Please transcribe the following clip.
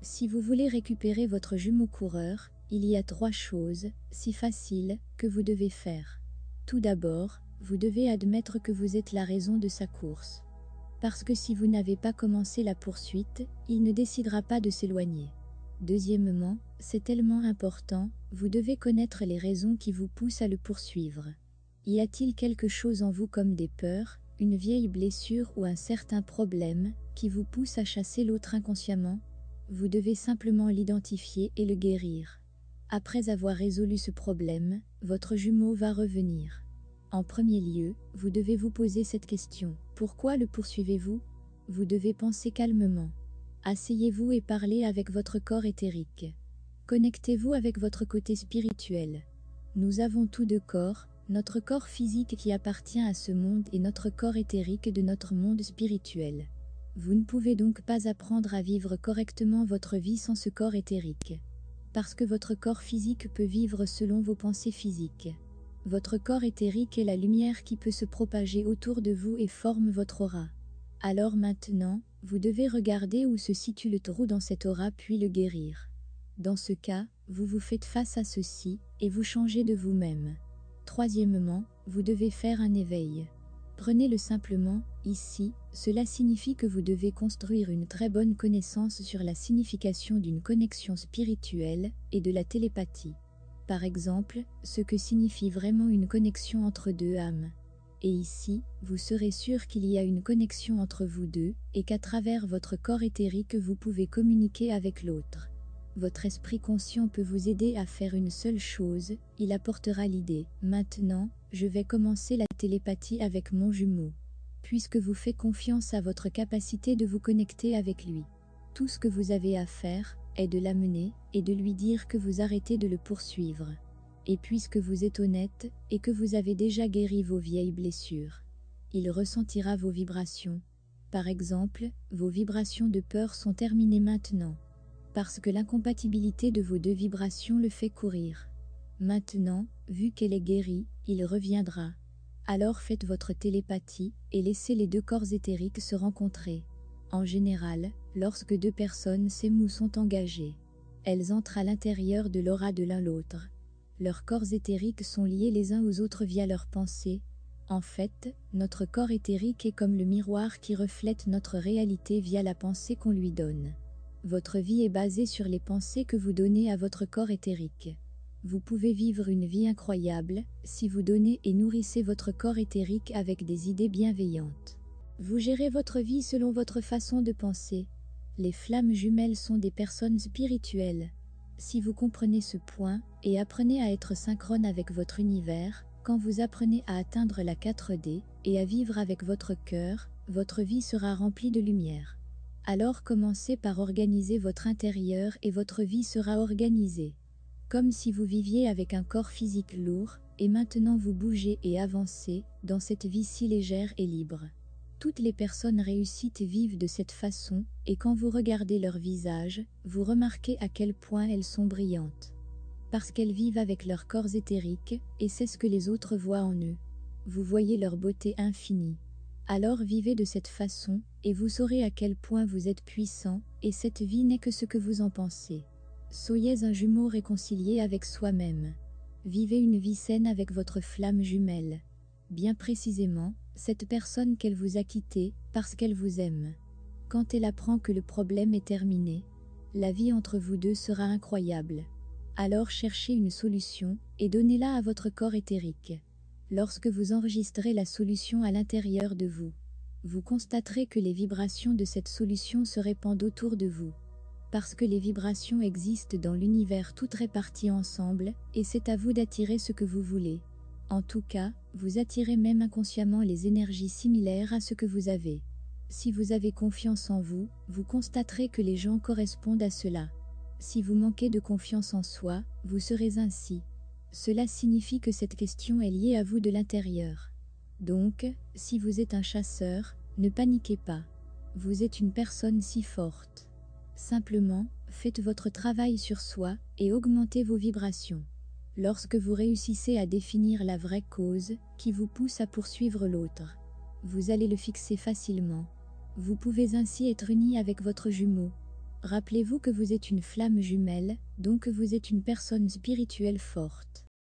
Si vous voulez récupérer votre jumeau coureur, il y a 3 choses, si faciles, que vous devez faire. Tout d'abord, vous devez admettre que vous êtes la raison de sa course. Parce que si vous n'avez pas commencé la poursuite, il ne décidera pas de s'éloigner. Deuxièmement, c'est tellement important, vous devez connaître les raisons qui vous poussent à le poursuivre. Y a-t-il quelque chose en vous comme des peurs, une vieille blessure ou un certain problème, qui vous pousse à chasser l'autre inconsciemment? Vous devez simplement l'identifier et le guérir. Après avoir résolu ce problème, votre jumeau va revenir. En premier lieu, vous devez vous poser cette question. Pourquoi le poursuivez-vous? Vous devez penser calmement. Asseyez-vous et parlez avec votre corps éthérique. Connectez-vous avec votre côté spirituel. Nous avons tous 2 corps, notre corps physique qui appartient à ce monde et notre corps éthérique de notre monde spirituel. Vous ne pouvez donc pas apprendre à vivre correctement votre vie sans ce corps éthérique. Parce que votre corps physique peut vivre selon vos pensées physiques. Votre corps éthérique est la lumière qui peut se propager autour de vous et forme votre aura. Alors maintenant, vous devez regarder où se situe le trou dans cette aura puis le guérir. Dans ce cas, vous vous faites face à ceci, et vous changez de vous-même. Troisièmement, vous devez faire un éveil. Prenez-le simplement, ici, cela signifie que vous devez construire une très bonne connaissance sur la signification d'une connexion spirituelle et de la télépathie. Par exemple, ce que signifie vraiment une connexion entre 2 âmes. Et ici, vous serez sûr qu'il y a une connexion entre vous deux, et qu'à travers votre corps éthérique vous pouvez communiquer avec l'autre. Votre esprit conscient peut vous aider à faire une seule chose, il apportera l'idée. Maintenant, je vais commencer la télépathie avec mon jumeau. Puisque vous faites confiance à votre capacité de vous connecter avec lui. Tout ce que vous avez à faire, est de l'amener, et de lui dire que vous arrêtez de le poursuivre. Et puisque vous êtes honnête, et que vous avez déjà guéri vos vieilles blessures, il ressentira vos vibrations. Par exemple, vos vibrations de peur sont terminées maintenant. Parce que l'incompatibilité de vos 2 vibrations le fait courir. Maintenant, vu qu'elle est guérie, il reviendra. Alors faites votre télépathie, et laissez les 2 corps éthériques se rencontrer. En général, lorsque 2 personnes s'émouent sont engagées. Elles entrent à l'intérieur de l'aura de l'un l'autre. Leurs corps éthériques sont liés les uns aux autres via leurs pensées. En fait, notre corps éthérique est comme le miroir qui reflète notre réalité via la pensée qu'on lui donne. Votre vie est basée sur les pensées que vous donnez à votre corps éthérique. Vous pouvez vivre une vie incroyable si vous donnez et nourrissez votre corps éthérique avec des idées bienveillantes. Vous gérez votre vie selon votre façon de penser. Les flammes jumelles sont des personnes spirituelles. Si vous comprenez ce point et apprenez à être synchrone avec votre univers, quand vous apprenez à atteindre la 4D et à vivre avec votre cœur, votre vie sera remplie de lumière. Alors commencez par organiser votre intérieur et votre vie sera organisée. Comme si vous viviez avec un corps physique lourd, et maintenant vous bougez et avancez dans cette vie si légère et libre. Toutes les personnes réussites vivent de cette façon, et quand vous regardez leur visage, vous remarquez à quel point elles sont brillantes. Parce qu'elles vivent avec leurs corps éthériques, et c'est ce que les autres voient en eux. Vous voyez leur beauté infinie. Alors vivez de cette façon, et vous saurez à quel point vous êtes puissant, et cette vie n'est que ce que vous en pensez. Soyez un jumeau réconcilié avec soi-même. Vivez une vie saine avec votre flamme jumelle. Bien précisément, cette personne qu'elle vous a quitté, parce qu'elle vous aime. Quand elle apprend que le problème est terminé, la vie entre vous 2 sera incroyable. Alors cherchez une solution, et donnez-la à votre corps éthérique. Lorsque vous enregistrez la solution à l'intérieur de vous, vous constaterez que les vibrations de cette solution se répandent autour de vous. Parce que les vibrations existent dans l'univers toutes réparties ensemble, et c'est à vous d'attirer ce que vous voulez. En tout cas, vous attirez même inconsciemment les énergies similaires à ce que vous avez. Si vous avez confiance en vous, vous constaterez que les gens correspondent à cela. Si vous manquez de confiance en soi, vous serez ainsi. Cela signifie que cette question est liée à vous de l'intérieur. Donc, si vous êtes un chasseur, ne paniquez pas. Vous êtes une personne si forte. Simplement, faites votre travail sur soi et augmentez vos vibrations. Lorsque vous réussissez à définir la vraie cause qui vous pousse à poursuivre l'autre, vous allez le fixer facilement. Vous pouvez ainsi être uni avec votre jumeau. Rappelez-vous que vous êtes une flamme jumelle, donc que vous êtes une personne spirituelle forte.